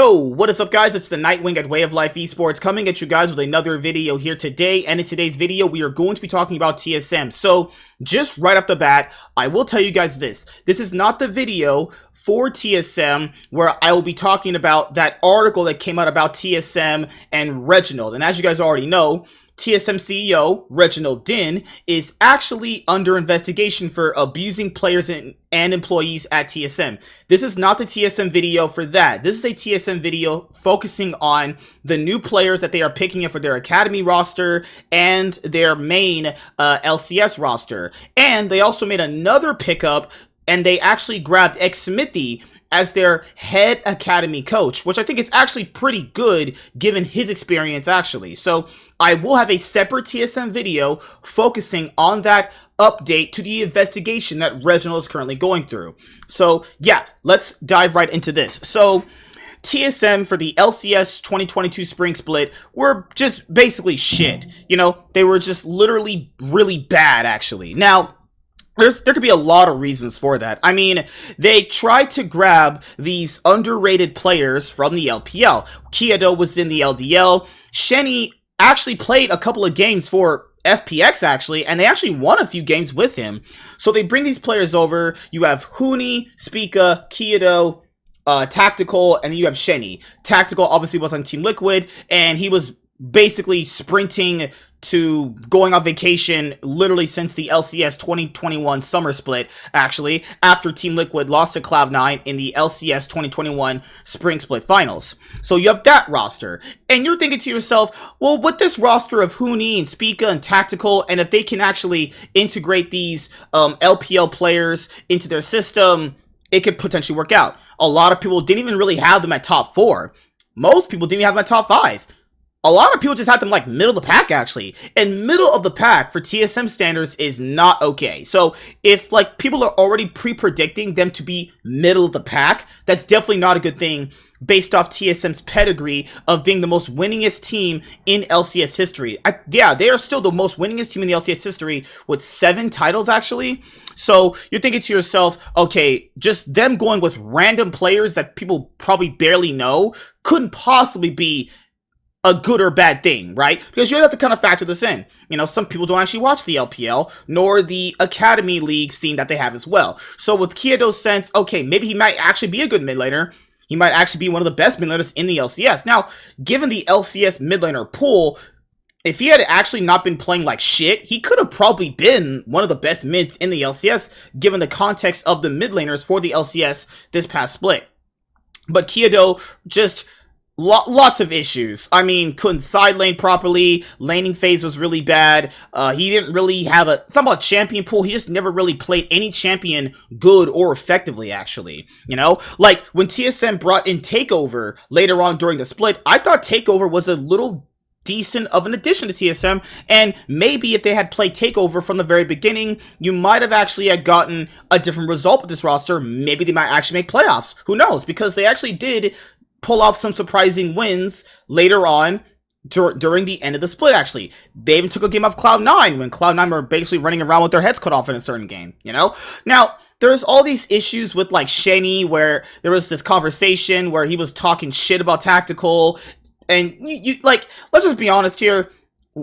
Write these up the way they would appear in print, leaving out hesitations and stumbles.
Yo, what is up guys? It's the Nightwing at Way of Life Esports coming at you guys with another video here today. And in today's video, we are going to be talking about TSM. So just right off the bat, I will tell you guys this. This is not the video for TSM where I will be talking about that article that came out about TSM and Reginald. And as you guys already know, TSM CEO Reginald Din is actually under investigation for abusing players and employees at TSM. This is not the TSM video for that. This is a TSM video focusing on the new players that they are picking up for their academy roster and their main LCS roster. And they also made another pickup, and they actually grabbed X-Smithy as their head academy coach, which I think is actually pretty good given his experience actually. So I will have a separate TSM video focusing on that update to the investigation that Reginald is currently going through. So yeah, let's dive right into this. So TSM for the LCS 2022 spring split were just basically shit. You know, they were just literally really bad actually. Now, there could be a lot of reasons for that. I mean, they tried to grab these underrated players from the LPL. Kyoto was in the LDL. Shenny actually played a couple of games for FPX actually, and they actually won a few games with him. So they bring these players over. You have Huni, Spica, Kyoto, Tactical, and then you have Shenny. Tactical obviously was on Team Liquid, and he was basically sprinting to going on vacation literally since the LCS 2021 summer split, actually, after Team Liquid lost to Cloud9 in the LCS 2021 spring split finals. So you have that roster, and you're thinking to yourself, well, with this roster of Huni and Spica and Tactical, and if they can actually integrate these LPL players into their system, it could potentially work out. A lot of people didn't even really have them at top 4. Most people didn't even have them at top 5. A lot of people just had them like middle of the pack actually. And middle of the pack for TSM standards is not okay. So if like people are already pre-predicting them to be middle of the pack, that's definitely not a good thing based off TSM's pedigree of being the most winningest team in LCS history. Yeah, they are still the most winningest team in the LCS history with 7 titles actually. So you're thinking to yourself, okay, just them going with random players that people probably barely know couldn't possibly be a good or bad thing, right? Because you have to kind of factor this in. You know, some people don't actually watch the LPL, nor the Academy League scene that they have as well. So with Kyoto's sense, okay, maybe he might actually be a good mid laner. He might actually be one of the best mid laners in the LCS. Now, given the LCS mid laner pool, if he had actually not been playing like shit, he could have probably been one of the best mids in the LCS, given the context of the mid laners for the LCS this past split. But Kyoto just lots of issues. I mean, couldn't side lane properly. Laning phase was really bad. He didn't really have a somewhat champion pool. He just never really played any champion good or effectively, actually. You know, like when TSM brought in Takeover later on during the split, I thought Takeover was a little decent of an addition to TSM, and maybe if they had played Takeover from the very beginning, you might have actually had gotten a different result with this roster. Maybe they might actually make playoffs. Who knows? Because they actually did pull off some surprising wins later on during the end of the split, actually. They even took a game off Cloud9 when Cloud9 were basically running around with their heads cut off in a certain game, you know? Now, there's all these issues with, like, Shenny, where there was this conversation where he was talking shit about Tactical, and you like, let's just be honest here,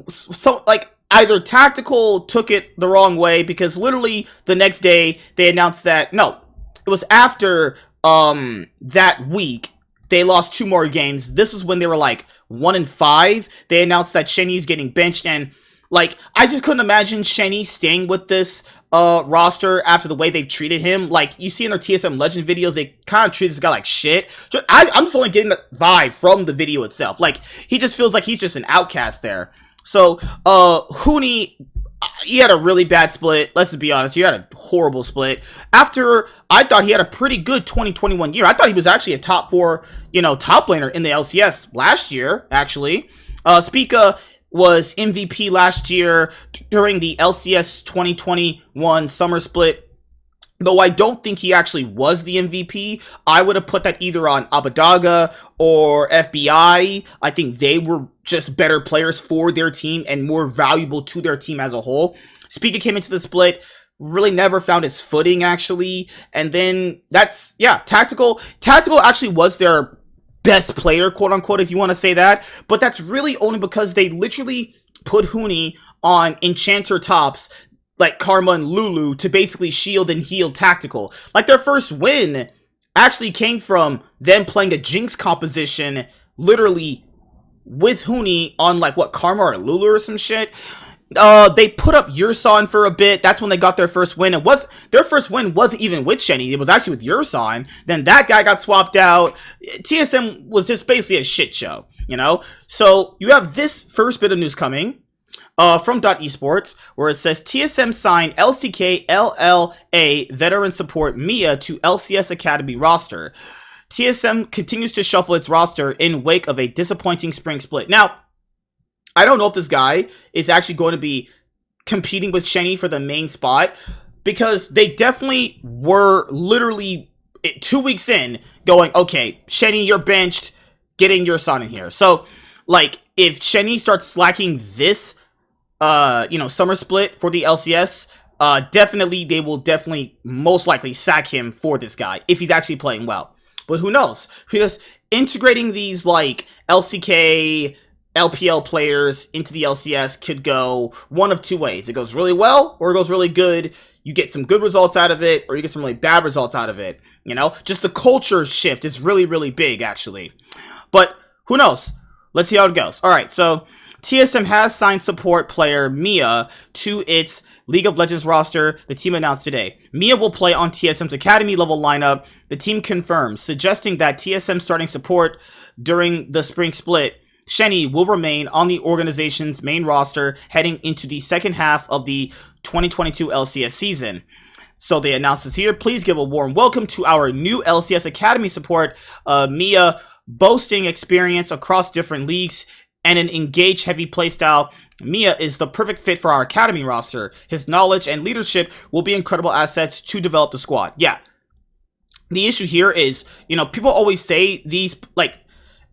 so, like, either Tactical took it the wrong way, because literally the next day, they announced that, no, it was after, that week, they lost 2 more games. This is when they were like 1-5. They announced that Shenny's getting benched, and like I just couldn't imagine Shenny staying with this roster after the way they've treated him. Like you see in their TSM Legend videos, they kind of treat this guy like shit. I'm just only getting the vibe from the video itself. Like he just feels like he's just an outcast there. So Huni, he had a really bad split. Let's be honest, he had a horrible split. After, I thought he had a pretty good 2021 year. I thought he was actually a top 4, you know, top laner in the LCS last year, actually. Spica was MVP last year during the LCS 2021 summer split. Though I don't think he actually was the MVP, I would have put that either on Abadaga or FBI. I think they were just better players for their team and more valuable to their team as a whole. Spica came into the split, really never found his footing, actually. And then that's, yeah, Tactical. Tactical actually was their best player, quote unquote, if you want to say that. But that's really only because they literally put Huni on Enchanter tops like Karma and Lulu to basically shield and heal tactical. Like, their first win actually came from them playing a Jinx composition literally with Huni on, like, what, Karma or Lulu or some shit. They put up Yurson for a bit. That's when they got their first win. Their first win wasn't even with Shenny. It was actually with Yurson. Then that guy got swapped out. TSM was just basically a shit show, you know? So you have this first bit of news coming from .esports, where it says TSM signed LCK LLA veteran support Mia to LCS Academy roster. TSM continues to shuffle its roster in wake of a disappointing spring split. Now, I don't know if this guy is actually going to be competing with Shenny for the main spot, because they definitely were literally 2 weeks in going, okay, Shenny, you're benched, getting your son in here. So, like, if Shenny starts slacking this, summer split for the LCS, they will definitely most likely sack him for this guy if he's actually playing well. But who knows? Because integrating these, like, LCK, LPL players into the LCS could go one of two ways. It goes really well, or it goes really good. You get some good results out of it, or you get some really bad results out of it. You know, just the culture shift is really, really big, actually. But who knows? Let's see how it goes. All right, so TSM has signed support player Mia to its League of Legends roster, the team announced today. Mia will play on TSM's Academy level lineup, the team confirms, suggesting that TSM starting support during the spring split. Shenny will remain on the organization's main roster heading into the second half of the 2022 LCS season. So they announced this here. Please give a warm welcome to our new LCS Academy support, Mia, boasting experience across different leagues and an engaged heavy playstyle. Mia is the perfect fit for our Academy roster. His knowledge and leadership will be incredible assets to develop the squad. Yeah. The issue here is, people always say these, like,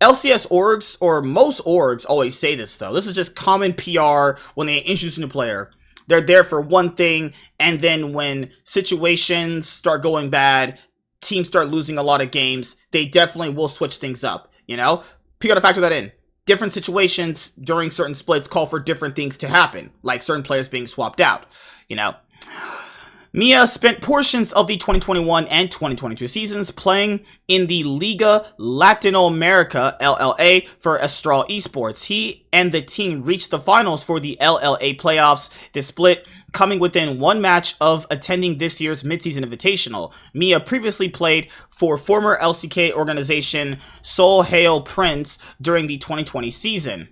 LCS orgs, or most orgs always say this, though. This is just common PR when they introduce a new player. They're there for one thing, and then when situations start going bad, teams start losing a lot of games, they definitely will switch things up, You gotta factor that in. Different situations during certain splits call for different things to happen, like certain players being swapped out, Mia spent portions of the 2021 and 2022 seasons playing in the Liga Latinoamerica LLA for Astral Esports. He and the team reached the finals for the LLA playoffs. The split coming within one match of attending this year's midseason invitational. Mia previously played for former LCK organization Seoul Hail Prince during the 2020 season.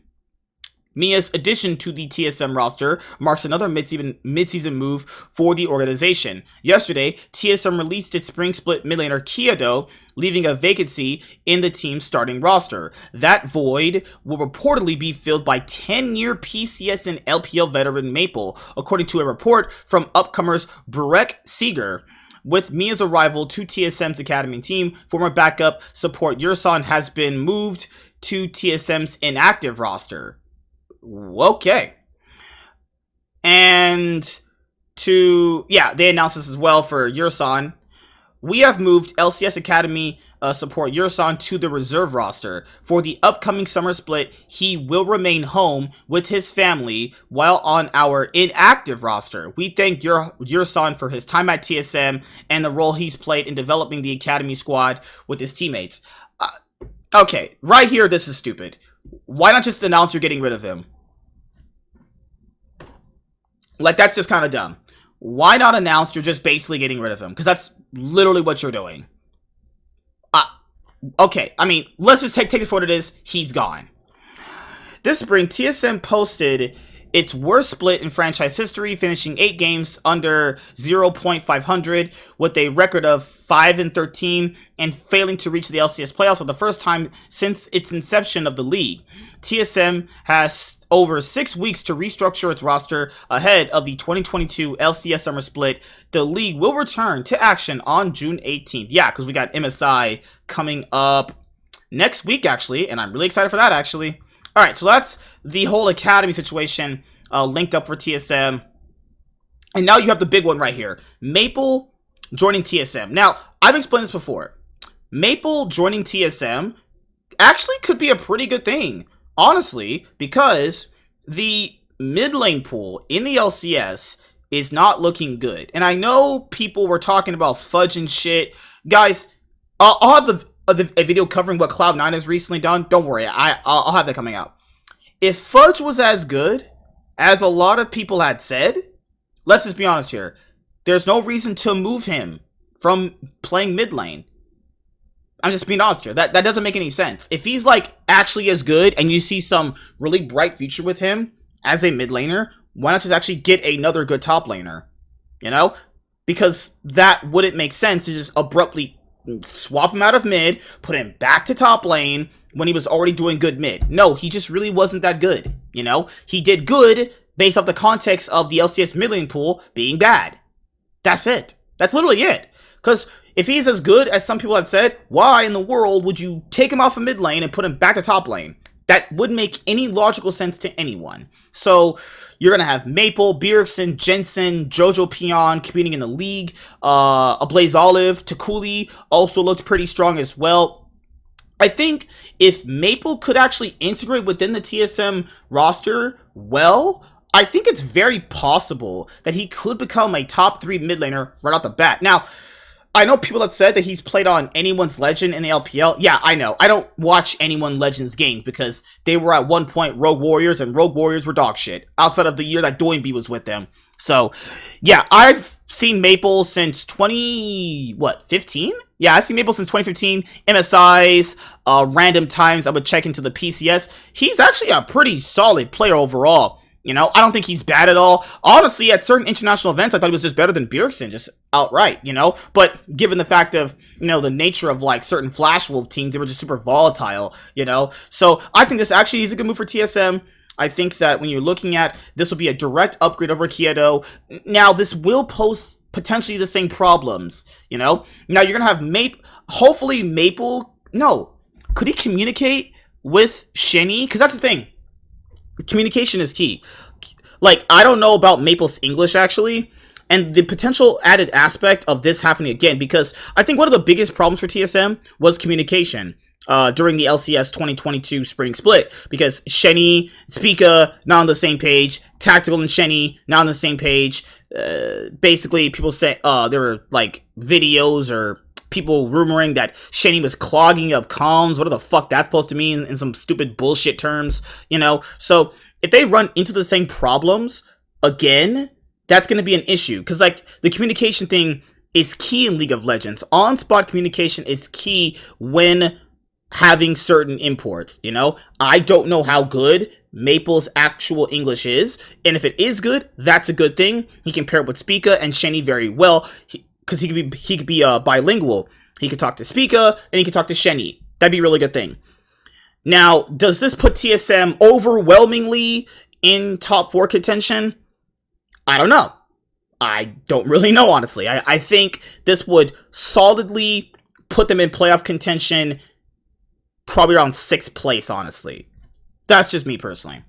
Mia's addition to the TSM roster marks another mid-season move for the organization. Yesterday, TSM released its spring split mid laner Kyoto, leaving a vacancy in the team's starting roster. That void will reportedly be filled by 10-year PCS and LPL veteran Maple, according to a report from upcomers Burek Seeger. With Mia's arrival to TSM's Academy team, former backup support Yurson has been moved to TSM's inactive roster. Okay. And they announced this as well for Yurson. We have moved LCS Academy support Yurson to the reserve roster. For the upcoming summer split, he will remain home with his family while on our inactive roster. We thank Yurson for his time at TSM and the role he's played in developing the Academy squad with his teammates. Okay, right here, this is stupid. Why not just announce you're getting rid of him? Like, that's just kind of dumb. Why not announce you're just basically getting rid of him? Because that's literally what you're doing. Okay, I mean, let's just take it for what it is. He's gone. This spring, TSM posted its worst split in franchise history, finishing 8 games under 0.500 with a record of 5-13 and failing to reach the LCS playoffs for the first time since its inception of the league. TSM has over 6 weeks to restructure its roster ahead of the 2022 LCS summer split. The league will return to action on June 18th. Yeah, because we got MSI coming up next week, actually, and I'm really excited for that, actually. All right, so that's the whole Academy situation linked up for TSM. And now you have the big one right here. Maple joining TSM. Now, I've explained this before. Maple joining TSM actually could be a pretty good thing, honestly, because the mid lane pool in the LCS is not looking good. And I know people were talking about fudge and shit. Guys, I'll have a video covering what Cloud9 has recently done. Don't worry, I'll have that coming out. If Fudge was as good as a lot of people had said, let's just be honest here, there's no reason to move him from playing mid lane. I'm just being honest here. That doesn't make any sense. If he's like actually as good and you see some really bright future with him as a mid laner, why not just actually get another good top laner? You know? Because that wouldn't make sense to just abruptly swap him out of mid, put him back to top lane when he was already doing good mid. No, he just really wasn't that good. You know? He did good based off the context of the LCS mid lane pool being bad. That's it. That's literally it. Because if he's as good as some people have said, why in the world would you take him off of mid lane and put him back to top lane? That wouldn't make any logical sense to anyone. So you're going to have Maple, Bjergsen, Jensen, Jojo Pion competing in the league. A Blaze Olive, Takuli also looked pretty strong as well. I think if Maple could actually integrate within the TSM roster well, I think it's very possible that he could become a top 3 mid laner right off the bat. Now, I know people have said that he's played on Anyone's Legend in the LPL. Yeah, I know. I don't watch Anyone Legends games because they were at one point Rogue Warriors, and Rogue Warriors were dog shit outside of the year that Doinby was with them. So, yeah, I've seen Maple since 15? Yeah, I've seen Maple since 2015. MSIs, random times I would check into the PCS. He's actually a pretty solid player overall. You know, I don't think he's bad at all. Honestly, at certain international events, I thought he was just better than Bjergsen, just outright, you know? But given the fact of, you know, the nature of, like, certain Flash Wolf teams, they were just super volatile, you know? So, I think this actually is a good move for TSM. I think that when you're looking at, this will be a direct upgrade over Kiedo. Now, this will pose potentially the same problems, you know? Now, you're gonna have hopefully Maple, no. Could he communicate with Shenny? Because that's the thing. Communication is key. Like, I don't know about Maple's English, actually, and the potential added aspect of this happening again, because I think one of the biggest problems for TSM was communication during the LCS 2022 spring split, because Shenny, Spica, not on the same page, Tactical and Shenny, not on the same page. Basically, people say, there were, like, videos or people rumoring that Shenny was clogging up comms. What the fuck that's supposed to mean in some stupid bullshit terms, you know? So if they run into the same problems again, that's going to be an issue. Because, like, the communication thing is key in League of Legends. On-spot communication is key when having certain imports, you know? I don't know how good Maple's actual English is. And if it is good, that's a good thing. He can pair it with Spica and Shenny very well. Because he could be bilingual. He could talk to Spica, and he could talk to Shenny. That'd be a really good thing. Now, does this put TSM overwhelmingly in top 4 contention? I don't know. I don't really know, honestly. I think this would solidly put them in playoff contention, probably around 6th place, honestly. That's just me personally.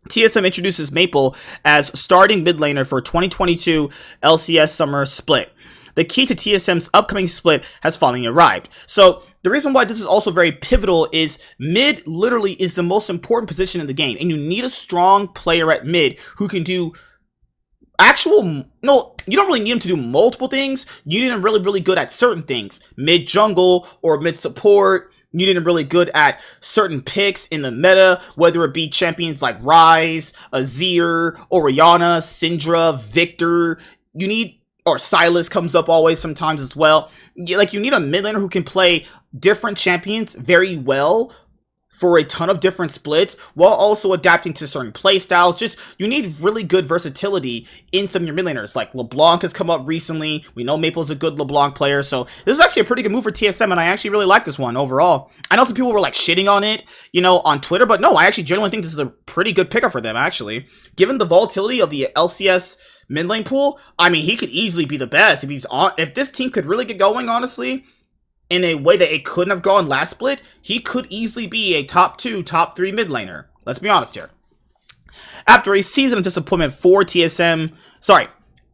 TSM introduces Maple as starting mid laner for 2022 LCS Summer Split. The key to TSM's upcoming split has finally arrived. So, the reason why this is also very pivotal is mid literally is the most important position in the game. And you need a strong player at mid who can do you don't really need him to do multiple things. You need him really good at certain things. Mid jungle or mid support. You need him really good at certain picks in the meta, whether it be champions like Ryze, Azir, Orianna, Syndra, Victor. Or Silas comes up always sometimes as well. Like, you need a mid laner who can play different champions very well for a ton of different splits while also adapting to certain playstyles. Just, you need really good versatility in some of your mid laners. Like, LeBlanc has come up recently. We know Maple's a good LeBlanc player, so this is actually a pretty good move for TSM, and I actually really like this one overall. I know some people were, like, shitting on it, you know, on Twitter, but no, I actually genuinely think this is a pretty good pickup for them, actually. Given the volatility of the LCS mid lane pool, I mean, he could easily be the best if this team could really get going, honestly, in a way that it couldn't have gone last split. He could easily be a top 2, top 3 mid laner. Let's be honest here. After a season of disappointment for TSM,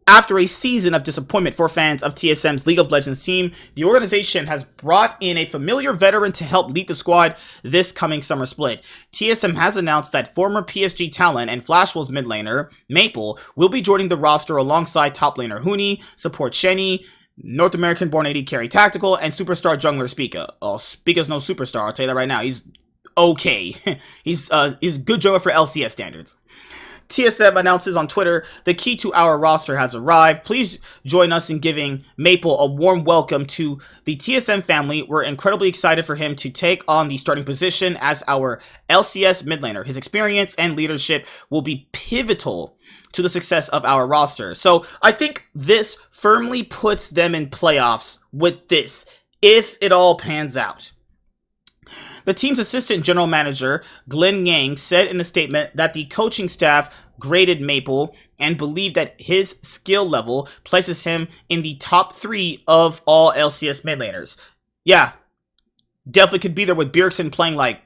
After a season of disappointment for fans of TSM's League of Legends team, the organization has brought in a familiar veteran to help lead the squad this coming summer split. TSM has announced that former PSG talent and Flash Wolves mid laner, Maple, will be joining the roster alongside top laner Huni, support Shenny, North American-born AD carry Tactical, and superstar jungler Spica. Oh, Spica's no superstar, I'll tell you that right now. He's okay. he's a good jungler for LCS standards. TSM announces on Twitter, the key to our roster has arrived. Please join us in giving Maple a warm welcome to the TSM family. We're incredibly excited for him to take on the starting position as our LCS mid laner. His experience and leadership will be pivotal to the success of our roster. So I think this firmly puts them in playoffs with this, if it all pans out. The team's assistant general manager, Glenn Yang, said in a statement that the coaching staff graded Maple and believed that his skill level places him in the top 3 of all LCS mid laners. Yeah, definitely could be there with Bjergsen playing like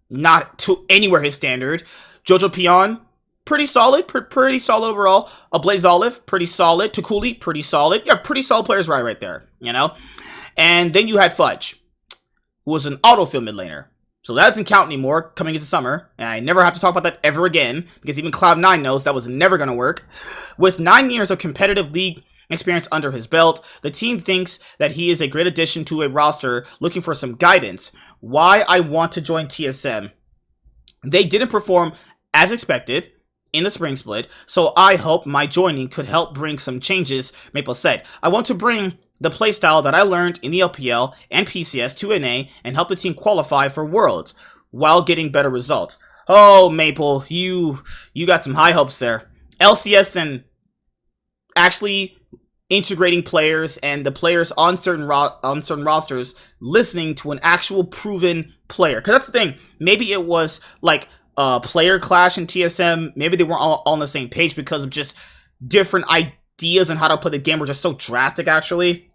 not to anywhere his standard. Jojo Pion, pretty solid, pretty solid overall. Blaze Olive, pretty solid. Tukuli, pretty solid. Yeah, pretty solid players right there, you know? And then you had Fudge, who was an autofill mid laner. So that doesn't count anymore coming into summer, and I never have to talk about that ever again, because even Cloud9 knows that was never going to work. With 9 years of competitive league experience under his belt, the team thinks that he is a great addition to a roster looking for some guidance. Why I want to join TSM. They didn't perform as expected in the spring split, so I hope my joining could help bring some changes, Maple said. I want to bring the playstyle that I learned in the LPL and PCS to NA and help the team qualify for Worlds while getting better results. Oh, Maple, you got some high hopes there. LCS and actually integrating players and the players on certain rosters listening to an actual proven player. Because that's the thing. Maybe it was like a player clash in TSM. Maybe they weren't all on the same page because of just different ideas on how to play the game were just so drastic, actually.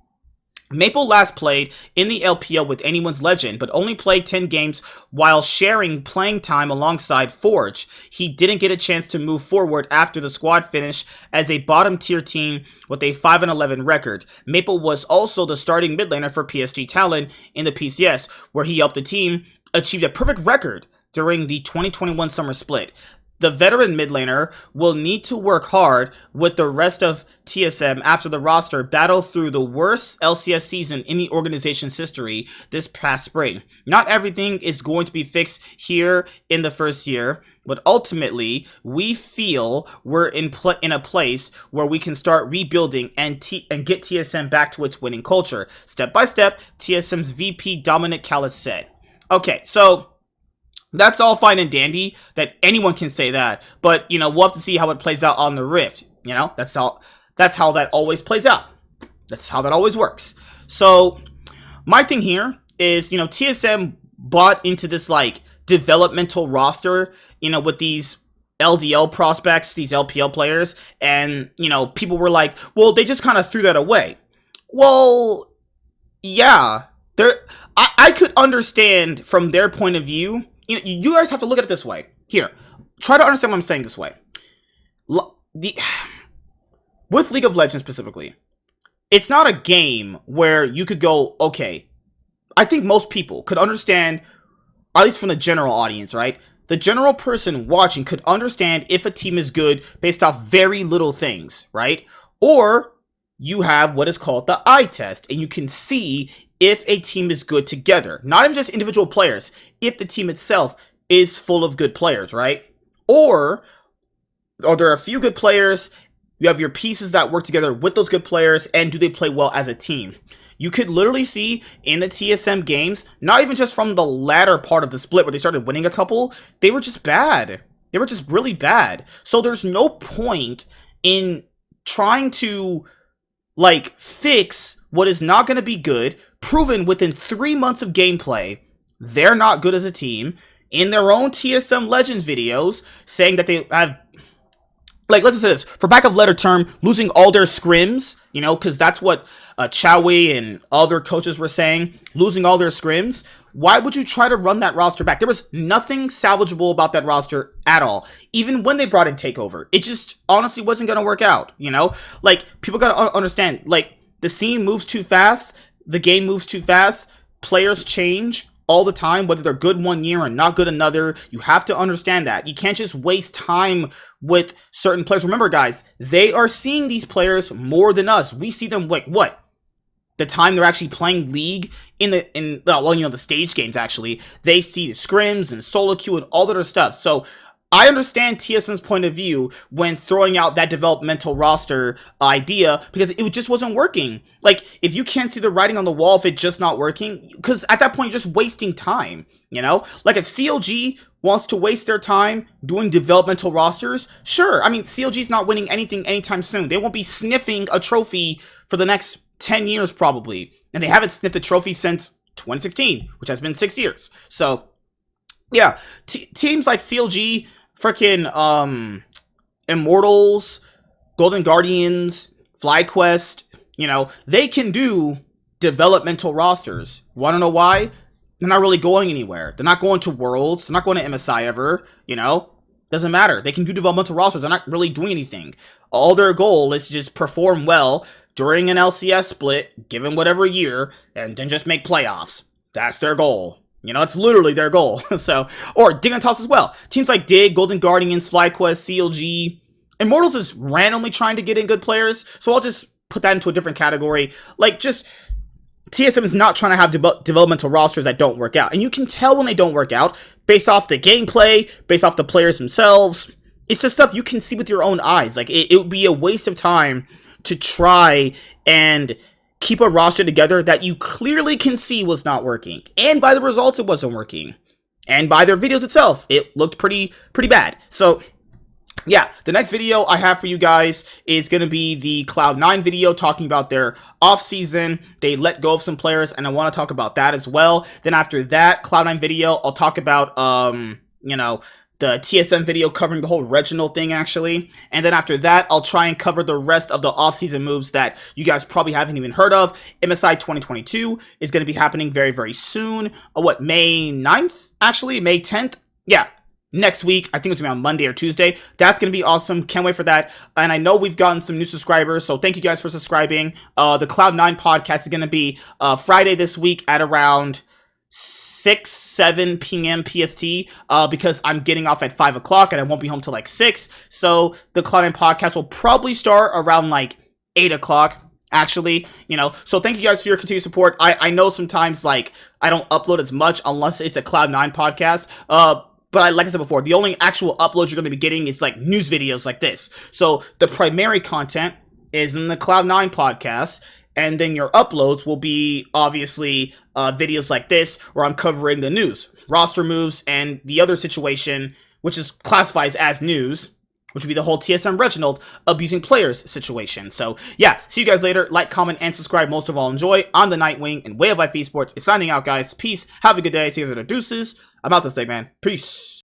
Maple last played in the LPL with Anyone's Legend, but only played 10 games while sharing playing time alongside Forge. He didn't get a chance to move forward after the squad finished as a bottom-tier team with a 5-11 record. Maple was also the starting mid laner for PSG Talon in the PCS, where he helped the team achieve a perfect record during the 2021 summer split. The veteran mid laner will need to work hard with the rest of TSM after the roster battled through the worst LCS season in the organization's history this past spring. Not everything is going to be fixed here in the first year, but ultimately, we feel we're in a place where we can start rebuilding and get TSM back to its winning culture. Step by step, TSM's VP Dominic Callis said. Okay, so that's all fine and dandy that anyone can say that, but you know, we'll have to see how it plays out on the Rift. You know, that's how that always plays out. That's how that always works. So my thing here is, you know, TSM bought into this like developmental roster, you know, with these LDL prospects, these LPL players, and you know, people were like, well, they just kind of threw that away. Well, yeah, I could understand from their point of view. You guys have to look at it this way. Here, try to understand what I'm saying this way. With League of Legends specifically, it's not a game where you could go, okay, I think most people could understand, at least from the general audience, right? The general person watching could understand if a team is good based off very little things, right? Or you have what is called the eye test, and you can see if a team is good together. Not even just individual players, if the team itself is full of good players, right? Or are there a few good players, you have your pieces that work together with those good players, and do they play well as a team? You could literally see in the TSM games, not even just from the latter part of the split where they started winning a couple, they were just bad. They were just really bad. So there's no point in trying to like fix what is not going to be good, proven within 3 months of gameplay. They're not good as a team. In their own TSM Legends videos, saying that they have like, let's say this, for lack of letter term, losing all their scrims, you know, because that's what Chowei and other coaches were saying, losing all their scrims. Why would you try to run that roster back? There was nothing salvageable about that roster at all. Even when they brought in TakeOver, it just honestly wasn't going to work out, you know? Like, people got to understand, like, the scene moves too fast, the game moves too fast, players change all the time, whether they're good one year and not good another. You have to understand that. You can't just waste time with certain players. Remember, guys, they are seeing these players more than us. We see them, like, what? The time they're actually playing League the stage games, actually. They see scrims and solo queue and all that other stuff. So I understand TSM's point of view when throwing out that developmental roster idea, because it just wasn't working. Like, if you can't see the writing on the wall, if it's just not working, because at that point, you're just wasting time, you know? Like, if CLG wants to waste their time doing developmental rosters, sure. I mean, CLG's not winning anything anytime soon. They won't be sniffing a trophy for the next 10 years, probably. And they haven't sniffed a trophy since 2016, which has been 6 years. So, yeah, teams like CLG, freaking Immortals, Golden Guardians, FlyQuest, you know, they can do developmental rosters. Want to know why? They're not really going anywhere. They're not going to Worlds. They're not going to MSI ever, you know? Doesn't matter. They can do developmental rosters. They're not really doing anything. All their goal is to just perform well during an LCS split, given whatever year, and then just make playoffs. That's their goal. You know, it's literally their goal. So, or Dignitas as well. Teams like Dig, Golden Guardians, FlyQuest, CLG, Immortals is randomly trying to get in good players. So I'll just put that into a different category. Like, just TSM is not trying to have developmental rosters that don't work out. And you can tell when they don't work out based off the gameplay, based off the players themselves. It's just stuff you can see with your own eyes. Like, it would be a waste of time to try and keep a roster together that you clearly can see was not working. And by the results, it wasn't working. And by their videos itself, it looked pretty bad. So, yeah, the next video I have for you guys is going to be the Cloud9 video talking about their off-season. They let go of some players, and I want to talk about that as well. Then after that Cloud9 video, I'll talk about, you know, the TSM video covering the whole Reginald thing, actually. And then after that, I'll try and cover the rest of the off-season moves that you guys probably haven't even heard of. MSI 2022 is going to be happening very, very soon. May 9th? Actually, May 10th? Yeah, next week. I think it's going to be on Monday or Tuesday. That's going to be awesome. Can't wait for that. And I know we've gotten some new subscribers, so thank you guys for subscribing. The Cloud9 podcast is going to be Friday this week at around 7 p.m. PST, because I'm getting off at 5 o'clock and I won't be home till like 6. So the Cloud9 podcast will probably start around like 8 o'clock, actually, you know. So thank you guys for your continued support. I know sometimes, like, I don't upload as much unless it's a Cloud9 podcast. But like I said before, the only actual uploads you're going to be getting is like news videos like this. So the primary content is in the Cloud9 podcast. And then your uploads will be, obviously, videos like this, where I'm covering the news, roster moves, and the other situation, which is classifies as news, which would be the whole TSM Reginald abusing players situation. So, yeah, see you guys later. Like, comment, and subscribe. Most of all, enjoy. I'm the Nightwing, and Way of Life Esports is signing out, guys. Peace. Have a good day. See you guys later. Deuces. I'm out this day, man. Peace.